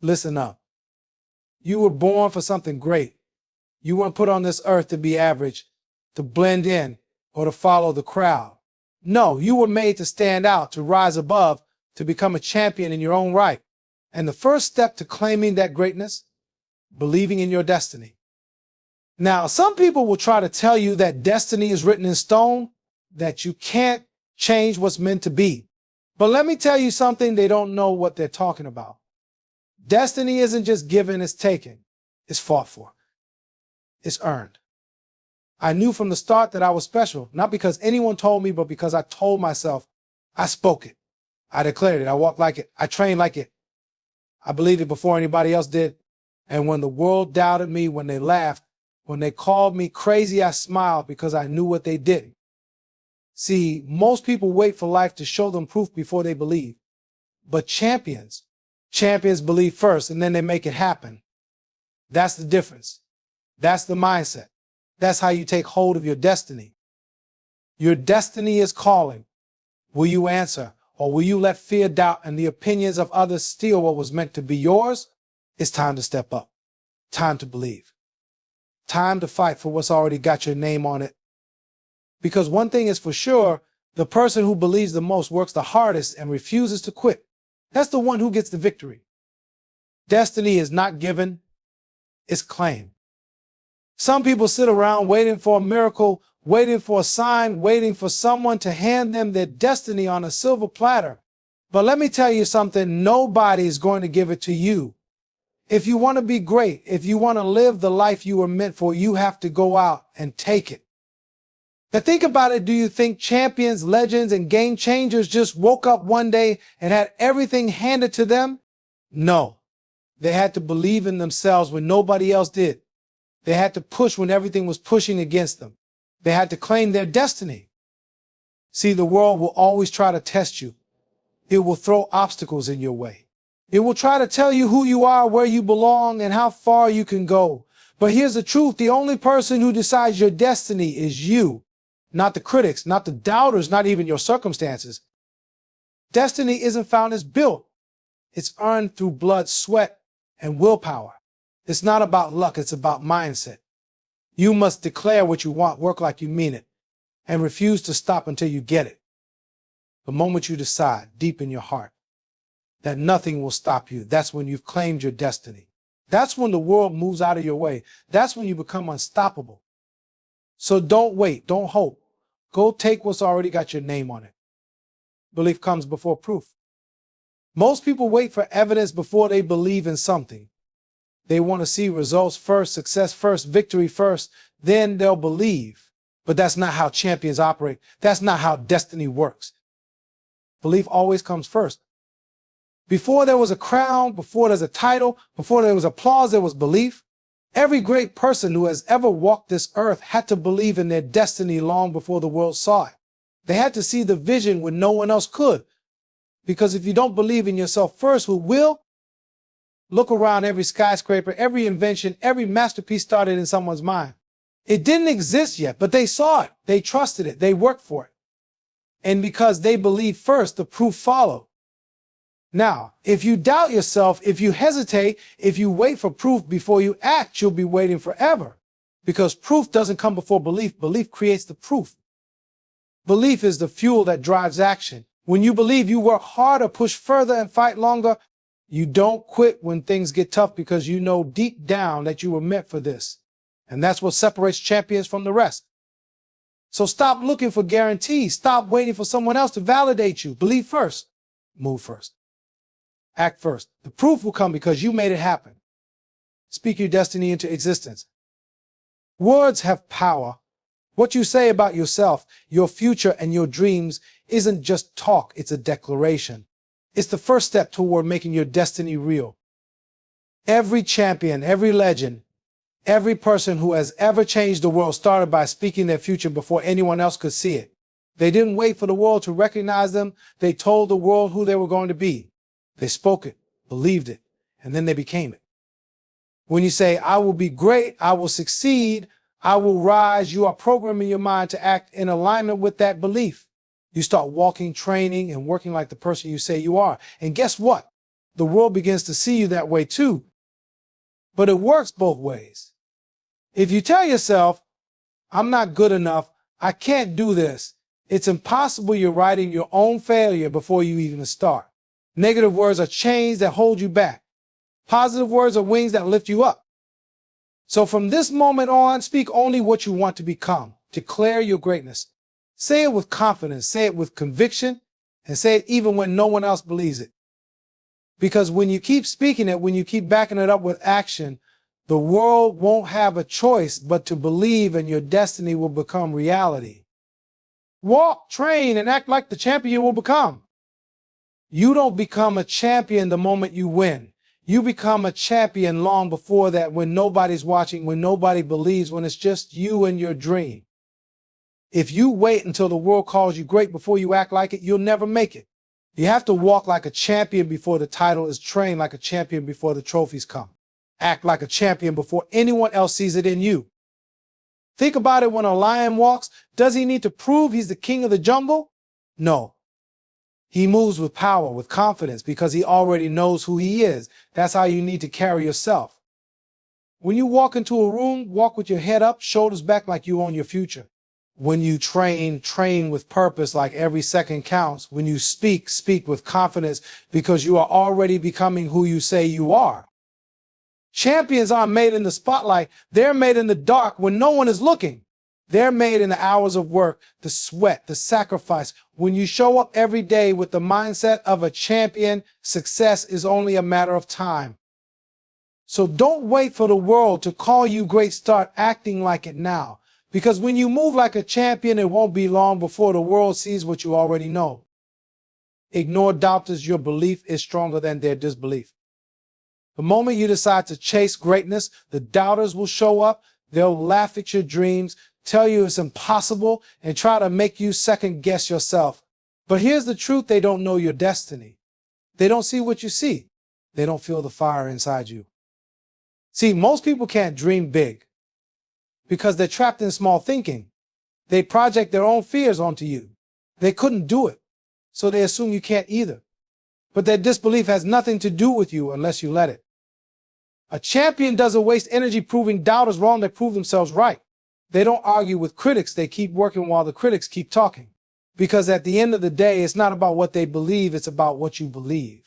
Listen up. You were born for something great. You weren't put on this earth to be average, to blend in, or to follow the crowd. No, you were made to stand out, to rise above, to become a champion in your own right. And the first step to claiming that greatness, believing in your destiny. Now, some people will try to tell you that destiny is written in stone, that you can't change what's meant to be. But let me tell you something, they don't know what they're talking about. Destiny isn't just given, it's taken. It's fought for. It's earned. I knew from the start that I was special, not because anyone told me, but because I told myself. I spoke it. I declared it. I walked like it. I trained like it. I believed it before anybody else did. And when the world doubted me, when they laughed, when they called me crazy, I smiled because I knew what they didn't. See, most people wait for life to show them proof before they believe. But champions believe first and then they make it happen. That's the difference. That's the mindset. That's how you take hold of your destiny. Your destiny is calling. Will you answer, or will you let fear, doubt, and the opinions of others steal what was meant to be yours? It's time to step up. Time to believe. Time to fight for what's already got your name on it. Because one thing is for sure, the person who believes the most works the hardest and refuses to quit. That's the one who gets the victory. Destiny is not given, it's claimed. Some people sit around waiting for a miracle, waiting for a sign, waiting for someone to hand them their destiny on a silver platter. But let me tell you something, nobody is going to give it to you. If you want to be great, if you want to live the life you were meant for, you have to go out and take it. Now think about it, do you think champions, legends, and game changers just woke up one day and had everything handed to them? No. They had to believe in themselves when nobody else did. They had to push when everything was pushing against them. They had to claim their destiny. See, the world will always try to test you. It will throw obstacles in your way. It will try to tell you who you are, where you belong, and how far you can go. But here's the truth. The only person who decides your destiny is you. Not the critics, not the doubters, not even your circumstances. Destiny isn't found, it's built. It's earned through blood, sweat, and willpower. It's not about luck, it's about mindset. You must declare what you want, work like you mean it, and refuse to stop until you get it. The moment you decide, deep in your heart, that nothing will stop you, that's when you've claimed your destiny. That's when the world moves out of your way. That's when you become unstoppable. So don't wait, don't hope. Go take what's already got your name on it. Belief comes before proof. Most people wait for evidence before they believe in something. They want to see results first, success first, victory first, then they'll believe. But that's not how champions operate. That's not how destiny works. Belief always comes first. Before there was a crown, before there's a title, before there was applause, there was belief. Every great person who has ever walked this earth had to believe in their destiny long before the world saw it. They had to see the vision when no one else could. Because if you don't believe in yourself first, who will? Look around every skyscraper, every invention, every masterpiece started in someone's mind. It didn't exist yet, but they saw it. They trusted it. They worked for it. And because they believed first, the proof followed. Now, if you doubt yourself, if you hesitate, if you wait for proof before you act, you'll be waiting forever. Because proof doesn't come before belief. Belief creates the proof. Belief is the fuel that drives action. When you believe, you work harder, push further, and fight longer. You don't quit when things get tough because you know deep down that you were meant for this. And that's what separates champions from the rest. So stop looking for guarantees. Stop waiting for someone else to validate you. Believe first. Move first. Act first. The proof will come because you made it happen. Speak your destiny into existence. Words have power. What you say about yourself, your future, and your dreams isn't just talk, it's a declaration. It's the first step toward making your destiny real. Every champion, every legend, every person who has ever changed the world started by speaking their future before anyone else could see it. They didn't wait for the world to recognize them. They told the world who they were going to be. They spoke it, believed it, and then they became it. When you say, I will be great, I will succeed, I will rise, you are programming your mind to act in alignment with that belief. You start walking, training, and working like the person you say you are. And guess what? the world begins to see you that way too. But it works both ways. If you tell yourself, I'm not good enough, I can't do this, it's impossible. You're writing your own failure before you even start. Negative words are chains that hold you back. Positive words are wings that lift you up. So from this moment on, speak only what you want to become. Declare your greatness. Say it with confidence, say it with conviction, and say it even when no one else believes it. Because when you keep speaking it, when you keep backing it up with action, the world won't have a choice but to believe, and your destiny will become reality. Walk, train, and act like the champion you will become. You don't become a champion the moment you win. You become a champion long before that, when nobody's watching, when nobody believes, when it's just you and your dream. If you wait until the world calls you great before you act like it, you'll never make it. You have to walk like a champion before the title is, train like a champion before the trophies come. Act like a champion before anyone else sees it in you. Think about it. When a lion walks, does he need to prove he's the king of the jungle? No. He moves with power, with confidence, because he already knows who he is. That's how you need to carry yourself. When you walk into a room, walk with your head up, shoulders back, like you own your future. When you train, train with purpose, like every second counts. When you speak, speak with confidence, because you are already becoming who you say you are. Champions aren't made in the spotlight. They're made in the dark when no one is looking. They're made in the hours of work, the sweat, the sacrifice. When you show up every day with the mindset of a champion, success is only a matter of time. So don't wait for the world to call you great. Start acting like it now. Because when you move like a champion, it won't be long before the world sees what you already know. Ignore doubters. Your belief is stronger than their disbelief. The moment you decide to chase greatness, the doubters will show up. They'll laugh at your dreams, tell you it's impossible, and try to make you second guess yourself. But here's the truth: they don't know your destiny. They don't see what you see. They don't feel the fire inside you. See, most people can't dream big because they're trapped in small thinking. They project their own fears onto you. They couldn't do it, so they assume you can't either. But their disbelief has nothing to do with you unless you let it. A champion doesn't waste energy proving doubters wrong. They prove themselves right. They don't argue with critics. They keep working while the critics keep talking. Because at the end of the day, it's not about what they believe, it's about what you believe.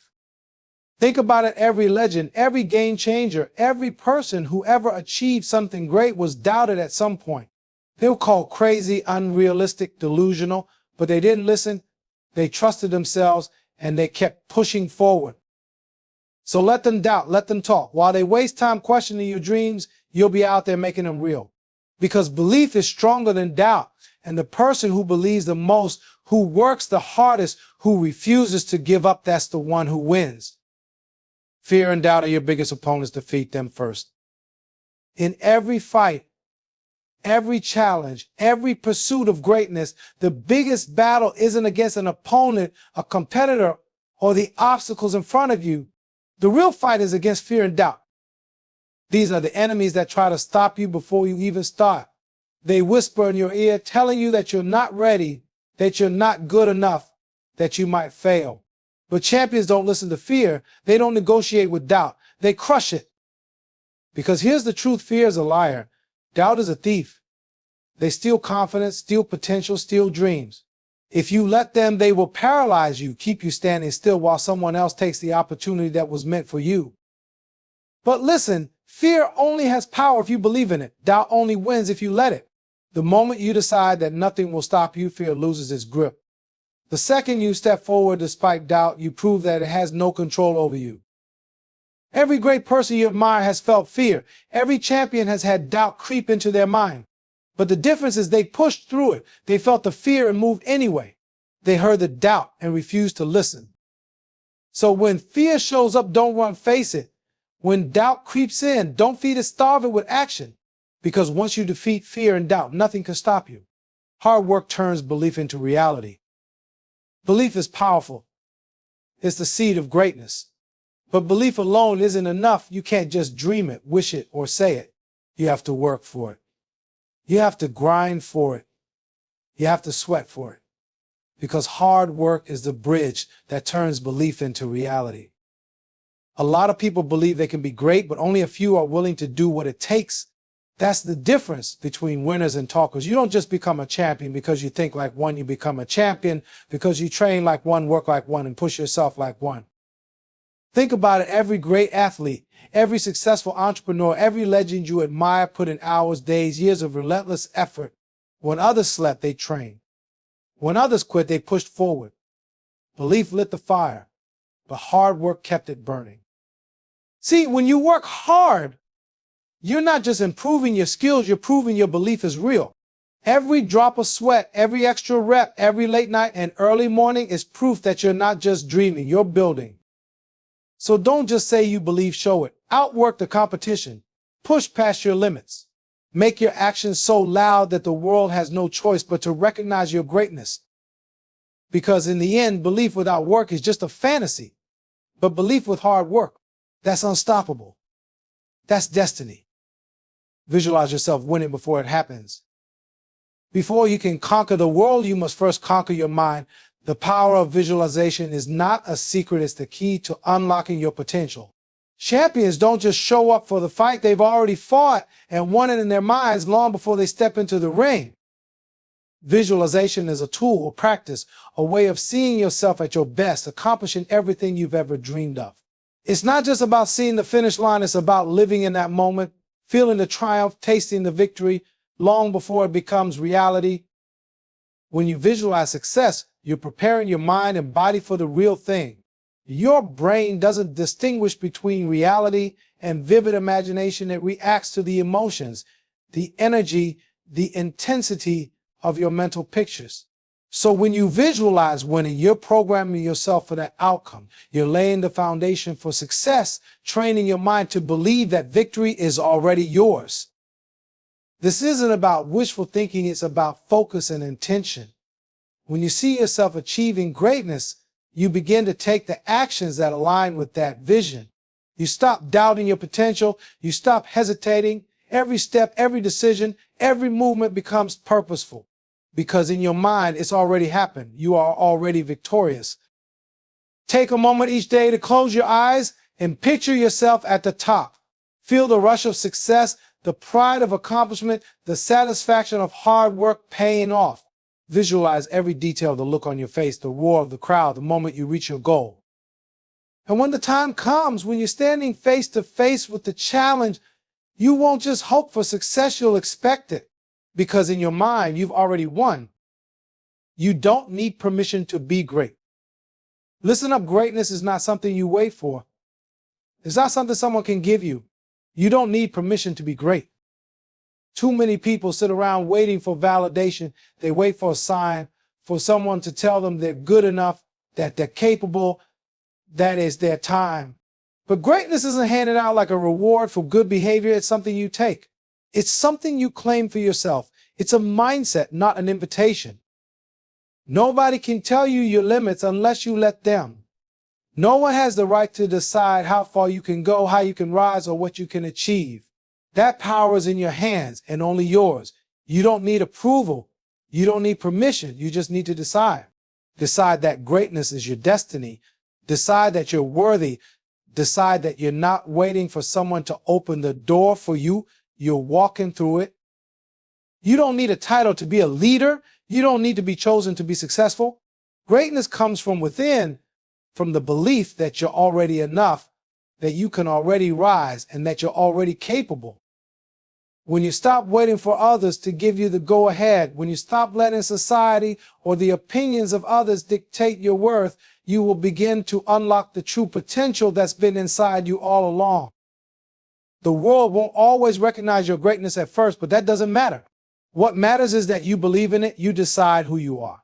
Think about it. Every legend, every game changer, every person who ever achieved something great was doubted at some point. They were called crazy, unrealistic, delusional, but they didn't listen. They trusted themselves and they kept pushing forward. So let them doubt, let them talk. While they waste time questioning your dreams, you'll be out there making them real. Because belief is stronger than doubt. And the person who believes the most, who works the hardest, who refuses to give up, that's the one who wins. Fear and doubt are your biggest opponents. Defeat them first. In every fight, every challenge, every pursuit of greatness, the biggest battle isn't against an opponent, a competitor, or the obstacles in front of you. The real fight is against fear and doubt. These are the enemies that try to stop you before you even start. They whisper in your ear, telling you that you're not ready, that you're not good enough, that you might fail. But champions don't listen to fear. They don't negotiate with doubt. They crush it. Because here's the truth: fear is a liar. Doubt is a thief. They steal confidence, steal potential, steal dreams. If you let them, they will paralyze you, keep you standing still while someone else takes the opportunity that was meant for you. But listen, fear only has power if you believe in it. Doubt only wins if you let it. The moment you decide that nothing will stop you, fear loses its grip. The second you step forward despite doubt, you prove that it has no control over you. Every great person you admire has felt fear. Every champion has had doubt creep into their mind. But the difference is they pushed through it. They felt the fear and moved anyway. They heard the doubt and refused to listen. So when fear shows up, don't run, face it. When doubt creeps in, don't feed it, starve it with action. Because once you defeat fear and doubt, nothing can stop you. Hard work turns belief into reality. Belief is powerful. It's the seed of greatness. But belief alone isn't enough. You can't just dream it, wish it, or say it. You have to work for it. You have to grind for it. You have to sweat for it. Because hard work is the bridge that turns belief into reality. A lot of people believe they can be great, but only a few are willing to do what it takes. That's the difference between winners and talkers. You don't just become a champion because you think like one. You become a champion because you train like one, work like one, and push yourself like one. Think about it. Every great athlete, every successful entrepreneur, every legend you admire put in hours, days, years of relentless effort. When others slept, they trained. When others quit, they pushed forward. Belief lit the fire, but hard work kept it burning. See, when you work hard, you're not just improving your skills, you're proving your belief is real. Every drop of sweat, every extra rep, every late night and early morning is proof that you're not just dreaming, you're building. So don't just say you believe, show it. Outwork the competition. Push past your limits. Make your actions so loud that the world has no choice but to recognize your greatness. Because in the end, belief without work is just a fantasy. But belief with hard work, that's unstoppable. That's destiny. Visualize yourself winning before it happens. Before you can conquer the world, you must first conquer your mind. The power of visualization is not a secret, it's the key to unlocking your potential. Champions don't just show up for the fight, they've already fought and won it in their minds long before they step into the ring. Visualization is a tool, a practice, a way of seeing yourself at your best, accomplishing everything you've ever dreamed of. It's not just about seeing the finish line, it's about living in that moment, feeling the triumph, tasting the victory, long before it becomes reality. When you visualize success, you're preparing your mind and body for the real thing. Your brain doesn't distinguish between reality and vivid imagination. It reacts to the emotions, the energy, the intensity of your mental pictures. So when you visualize winning, you're programming yourself for that outcome. You're laying the foundation for success, training your mind to believe that victory is already yours. This isn't about wishful thinking, it's about focus and intention. When you see yourself achieving greatness, you begin to take the actions that align with that vision. You stop doubting your potential. You stop hesitating. Every step, every decision, every movement becomes purposeful. Because in your mind, it's already happened. You are already victorious. Take a moment each day to close your eyes and picture yourself at the top. Feel the rush of success, the pride of accomplishment, the satisfaction of hard work paying off. Visualize every detail, the look on your face, the roar of the crowd, the moment you reach your goal. And when the time comes, when you're standing face to face with the challenge, you won't just hope for success, you'll expect it. Because in your mind, you've already won. You don't need permission to be great. Listen up, greatness is not something you wait for. It's not something someone can give you. You don't need permission to be great. Too many people sit around waiting for validation. They wait for a sign, for someone to tell them they're good enough, that they're capable, that is their time. But greatness isn't handed out like a reward for good behavior. It's something you take. It's something you claim for yourself. It's a mindset, not an invitation. Nobody can tell you your limits unless you let them. No one has the right to decide how far you can go, how you can rise, or what you can achieve. That power is in your hands and only yours. You don't need approval. You don't need permission. You just need to decide. Decide that greatness is your destiny. Decide that you're worthy. Decide that you're not waiting for someone to open the door for you. You're walking through it. You don't need a title to be a leader. You don't need to be chosen to be successful. Greatness comes from within, from the belief that you're already enough, that you can already rise, and that you're already capable. When you stop waiting for others to give you the go-ahead, when you stop letting society or the opinions of others dictate your worth, you will begin to unlock the true potential that's been inside you all along. The world won't always recognize your greatness at first, but that doesn't matter. What matters is that you believe in it, you decide who you are,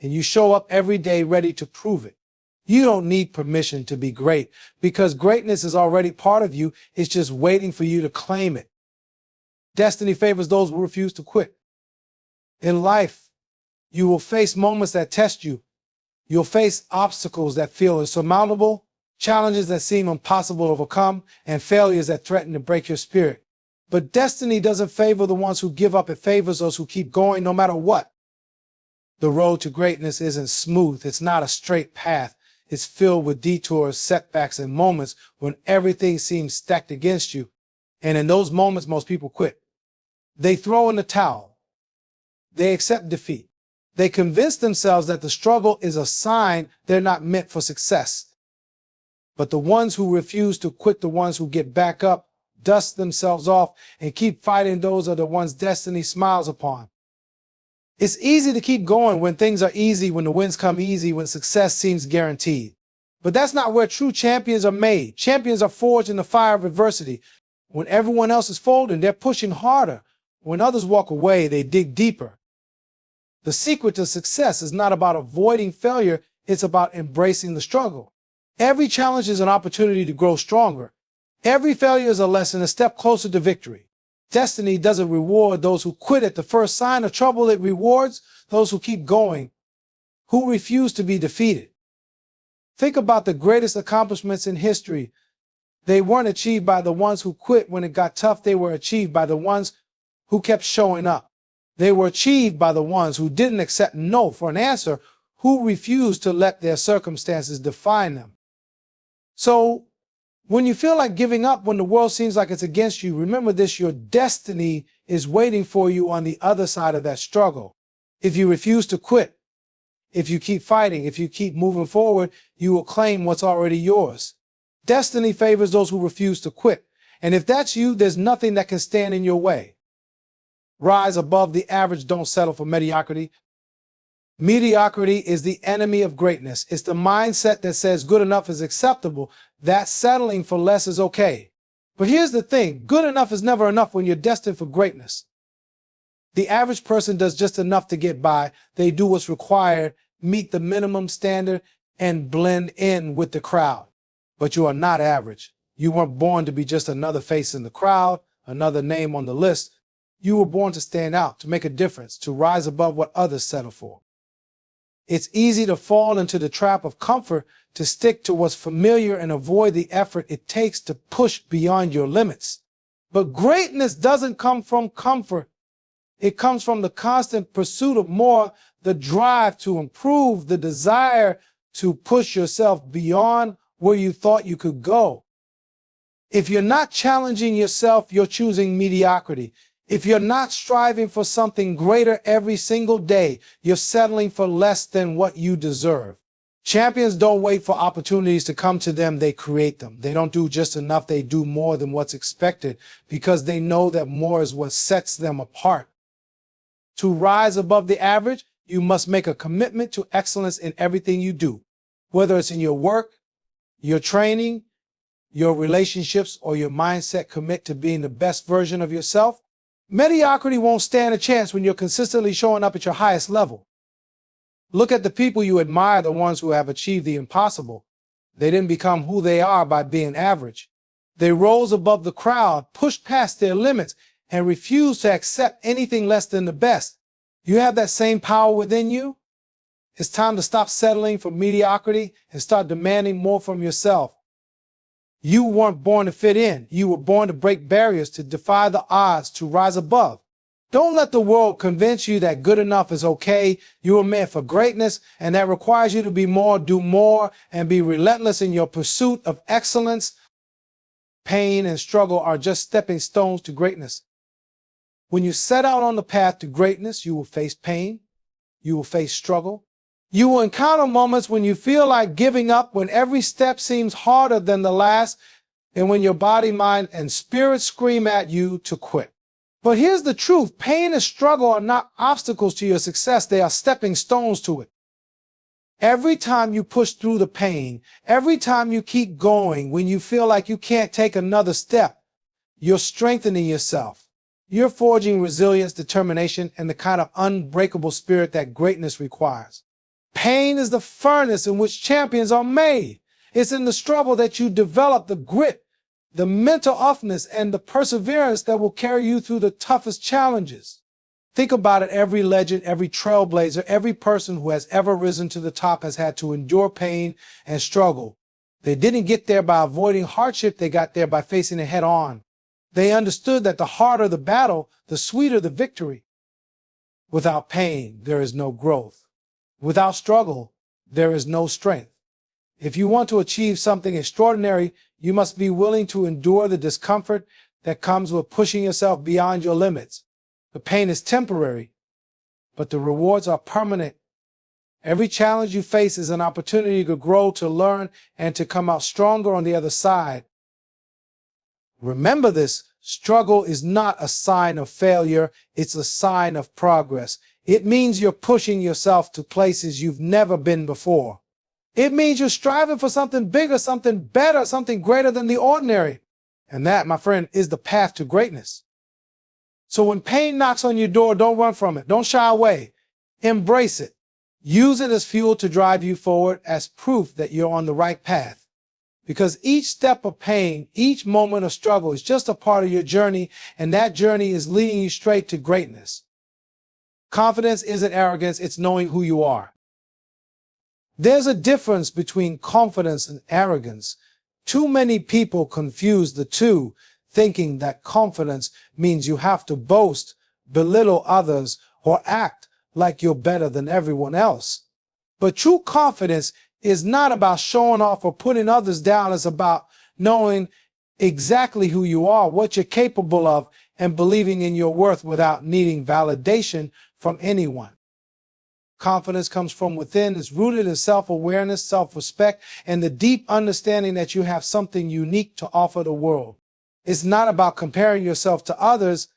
and you show up every day ready to prove it. You don't need permission to be great, because greatness is already part of you. It's just waiting for you to claim it. Destiny favors those who refuse to quit. In life, you will face moments that test you. You'll face obstacles that feel insurmountable, challenges that seem impossible to overcome, and failures that threaten to break your spirit. But destiny doesn't favor the ones who give up. It favors those who keep going no matter what. The road to greatness isn't smooth. It's not a straight path. is filled with detours, setbacks, and moments when everything seems stacked against you. And in those moments, most people quit. They throw in the towel. They accept defeat. They convince themselves that the struggle is a sign they're not meant for success. But the ones who refuse to quit, the ones who get back up, dust themselves off, and keep fighting, those are the ones destiny smiles upon. It's easy to keep going when things are easy, when the wins come easy, when success seems guaranteed. But that's not where true champions are made. Champions are forged in the fire of adversity. When everyone else is folding, they're pushing harder. When others walk away, they dig deeper. The secret to success is not about avoiding failure, it's about embracing the struggle. Every challenge is an opportunity to grow stronger. Every failure is a lesson, a step closer to victory. Destiny doesn't reward those who quit at the first sign of trouble. It rewards those who keep going, who refuse to be defeated. Think about the greatest accomplishments in history. They weren't achieved by the ones who quit when it got tough. They were achieved by the ones who kept showing up. They were achieved by the ones who didn't accept no for an answer, who refused to let their circumstances define them. So, when you feel like giving up, when the world seems like it's against you, remember this: your destiny is waiting for you on the other side of that struggle. If you refuse to quit, if you keep fighting, if you keep moving forward, you will claim what's already yours. Destiny favors those who refuse to quit. And if that's you, there's nothing that can stand in your way. Rise above the average. Don't settle for mediocrity. Mediocrity is the enemy of greatness. It's the mindset that says good enough is acceptable, that settling for less is okay. But here's the thing: good enough is never enough when you're destined for greatness. The average person does just enough to get by. They do what's required, meet the minimum standard, and blend in with the crowd. But you are not average. You weren't born to be just another face in the crowd, another name on the list. You were born to stand out, to make a difference, to rise above what others settle for. It's easy to fall into the trap of comfort, to stick to what's familiar and avoid the effort it takes to push beyond your limits. But greatness doesn't come from comfort. It comes from the constant pursuit of more, the drive to improve, the desire to push yourself beyond where you thought you could go. If you're not challenging yourself, you're choosing mediocrity. If you're not striving for something greater every single day, you're settling for less than what you deserve. Champions don't wait for opportunities to come to them, they create them. They don't do just enough, they do more than what's expected, because they know that more is what sets them apart. To rise above the average, you must make a commitment to excellence in everything you do. Whether it's in your work, your training, your relationships, or your mindset, commit to being the best version of yourself. Mediocrity won't stand a chance when you're consistently showing up at your highest level. Look at the people you admire, the ones who have achieved the impossible. They didn't become who they are by being average. They rose above the crowd, pushed past their limits, and refused to accept anything less than the best. You have that same power within you. It's time to stop settling for mediocrity and start demanding more from yourself. You weren't born to fit in. You were born to break barriers, to defy the odds, to rise above. Don't let the world convince you that good enough is okay. You were meant for greatness, and that requires you to be more, do more, and be relentless in your pursuit of excellence. Pain and struggle are just stepping stones to greatness. When you set out on the path to greatness, you will face pain. You will face struggle. You will encounter moments when you feel like giving up, when every step seems harder than the last, and when your body, mind, and spirit scream at you to quit. But here's the truth: pain and struggle are not obstacles to your success, they are stepping stones to it. Every time you push through the pain, every time you keep going, when you feel like you can't take another step, you're strengthening yourself. You're forging resilience, determination, and the kind of unbreakable spirit that greatness requires. Pain is the furnace in which champions are made. It's in the struggle that you develop the grit, the mental toughness, and the perseverance that will carry you through the toughest challenges. Think about it: every legend, every trailblazer, every person who has ever risen to the top has had to endure pain and struggle. They didn't get there by avoiding hardship, they got there by facing it head on. They understood that the harder the battle, the sweeter the victory. Without pain, there is no growth. Without struggle, there is no strength. If you want to achieve something extraordinary, you must be willing to endure the discomfort that comes with pushing yourself beyond your limits. The pain is temporary, but the rewards are permanent. Every challenge you face is an opportunity to grow, to learn, and to come out stronger on the other side. Remember this, struggle is not a sign of failure, it's a sign of progress. It means you're pushing yourself to places you've never been before. It means you're striving for something bigger, something better, something greater than the ordinary. And that, my friend, is the path to greatness. So when pain knocks on your door, don't run from it. Don't shy away. Embrace it. Use it as fuel to drive you forward, as proof that you're on the right path. Because each step of pain, each moment of struggle is just a part of your journey, and that journey is leading you straight to greatness. Confidence isn't arrogance, it's knowing who you are. There's a difference between confidence and arrogance. Too many people confuse the two, thinking that confidence means you have to boast, belittle others, or act like you're better than everyone else. But true confidence is not about showing off or putting others down. It's about knowing exactly who you are, what you're capable of, and believing in your worth without needing validation from anyone. Confidence comes from within. It's rooted in self-awareness, self-respect, and the deep understanding that you have something unique to offer the world. It's not about comparing yourself to others.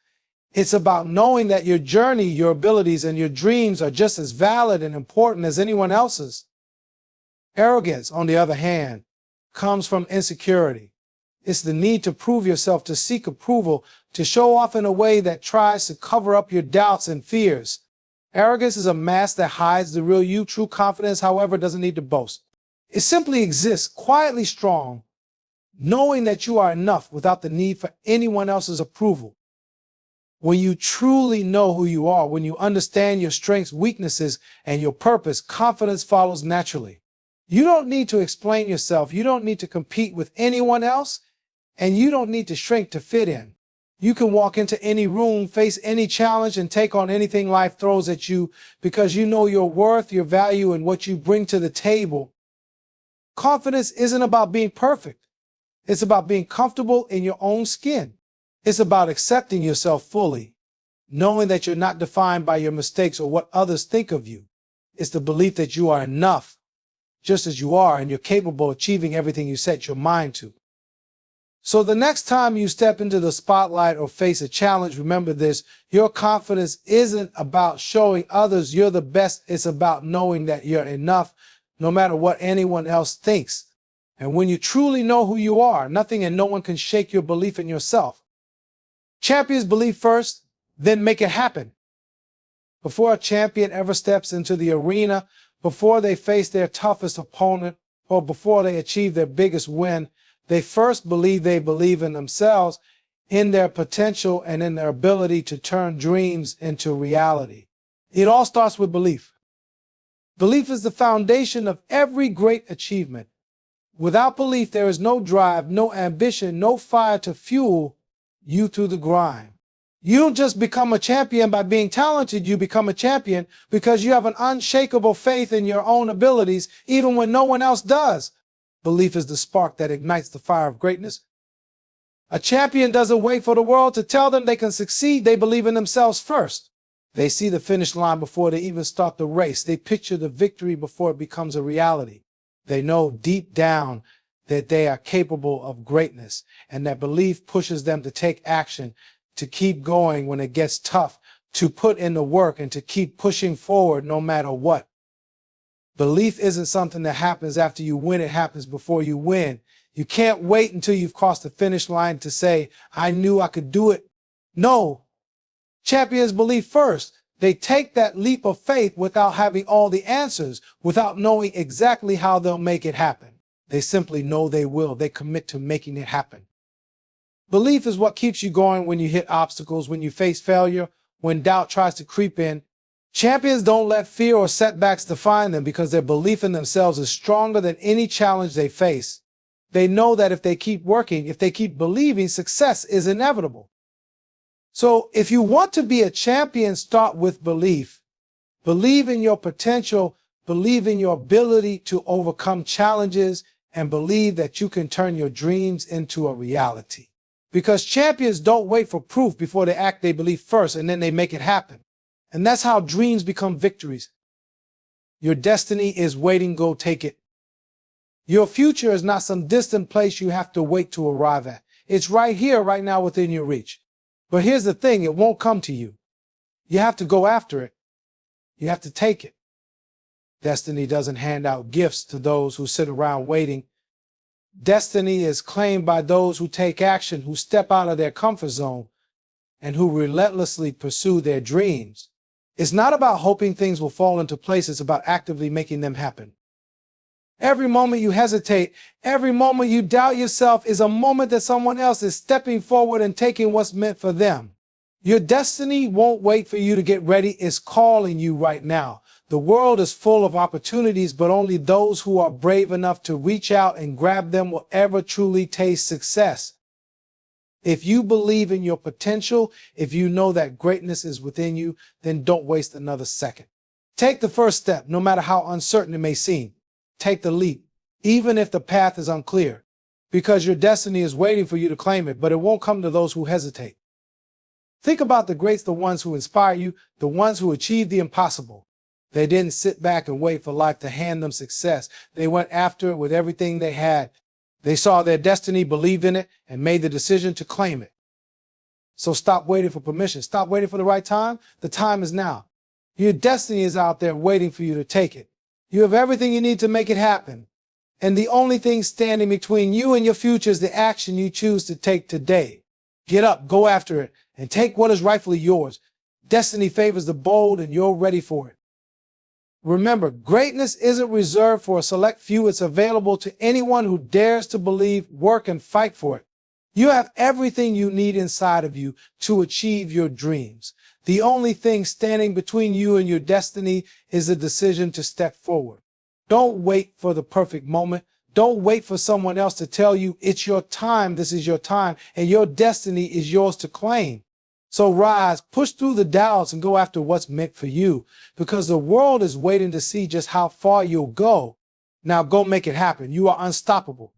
It's about knowing that your journey, your abilities, and your dreams are just as valid and important as anyone else's. Arrogance, on the other hand, comes from insecurity. It's the need to prove yourself, to seek approval, to show off in a way that tries to cover up your doubts and fears. Arrogance is a mask that hides the real you. True confidence, however, doesn't need to boast. It simply exists, quietly strong, knowing that you are enough without the need for anyone else's approval. When you truly know who you are, when you understand your strengths, weaknesses, and your purpose, confidence follows naturally. You don't need to explain yourself. You don't need to compete with anyone else, and you don't need to shrink to fit in. You can walk into any room, face any challenge, and take on anything life throws at you because you know your worth, your value, and what you bring to the table. Confidence isn't about being perfect. It's about being comfortable in your own skin. It's about accepting yourself fully, knowing that you're not defined by your mistakes or what others think of you. It's the belief that you are enough, just as you are, and you're capable of achieving everything you set your mind to. So the next time you step into the spotlight or face a challenge, remember this: your confidence isn't about showing others you're the best. It's about knowing that you're enough, no matter what anyone else thinks. And when you truly know who you are, nothing and no one can shake your belief in yourself. Champions believe first, then make it happen. Before a champion ever steps into the arena, before they face their toughest opponent, or before they achieve their biggest win, they first believe in themselves, in their potential, and in their ability to turn dreams into reality. It all starts with belief. Belief is the foundation of every great achievement. Without belief, there is no drive, no ambition, no fire to fuel you through the grind. You don't just become a champion by being talented. You become a champion because you have an unshakable faith in your own abilities, even when no one else does. Belief is the spark that ignites the fire of greatness. A champion doesn't wait for the world to tell them they can succeed. They believe in themselves first. They see the finish line before they even start the race. They picture the victory before it becomes a reality. They know deep down that they are capable of greatness, and that belief pushes them to take action, to keep going when it gets tough, to put in the work, and to keep pushing forward no matter what. Belief isn't something that happens after you win. It happens before you win. You can't wait until you've crossed the finish line to say, I knew I could do it. No. Champions believe first. They take that leap of faith without having all the answers, without knowing exactly how they'll make it happen. They simply know they will. They commit to making it happen. Belief is what keeps you going when you hit obstacles, when you face failure, when doubt tries to creep in. Champions don't let fear or setbacks define them because their belief in themselves is stronger than any challenge they face. They know that if they keep working, if they keep believing, success is inevitable. So if you want to be a champion, start with belief. Believe in your potential. believe in your ability to overcome challenges, and believe that you can turn your dreams into a reality. Because champions don't wait for proof before they act. They believe first and then they make it happen. And that's how dreams become victories. Your destiny is waiting. Go take it. Your future is not some distant place you have to wait to arrive at. It's right here, right now, within your reach. But here's the thing, it won't come to you. You have to go after it. You have to take it. Destiny doesn't hand out gifts to those who sit around waiting. Destiny is claimed by those who take action, who step out of their comfort zone, and who relentlessly pursue their dreams. It's not about hoping things will fall into place. It's about actively making them happen. Every moment you hesitate, every moment you doubt yourself is a moment that someone else is stepping forward and taking what's meant for them. Your destiny won't wait for you to get ready. It's calling you right now. The world is full of opportunities, but only those who are brave enough to reach out and grab them will ever truly taste success. If you believe in your potential, if you know that greatness is within you, then don't waste another second. Take the first step, no matter how uncertain it may seem. Take the leap, even if the path is unclear, because your destiny is waiting for you to claim it, but it won't come to those who hesitate. Think about the greats, the ones who inspire you, the ones who achieved the impossible. They didn't sit back and wait for life to hand them success. They went after it with everything they had. They saw their destiny, believed in it, and made the decision to claim it. So stop waiting for permission. Stop waiting for the right time. The time is now. Your destiny is out there waiting for you to take it. You have everything you need to make it happen. And the only thing standing between you and your future is the action you choose to take today. Get up, go after it, and take what is rightfully yours. Destiny favors the bold, and you're ready for it. Remember, greatness isn't reserved for a select few. It's available to anyone who dares to believe, work, and fight for it. You have everything you need inside of you to achieve your dreams. The only thing standing between you and your destiny is a decision to step forward. Don't wait for the perfect moment. Don't wait for someone else to tell you it's your time. This is your time, and your destiny is yours to claim. So rise, push through the doubts, and go after what's meant for you, because the world is waiting to see just how far you'll go. Now go make it happen. You are unstoppable.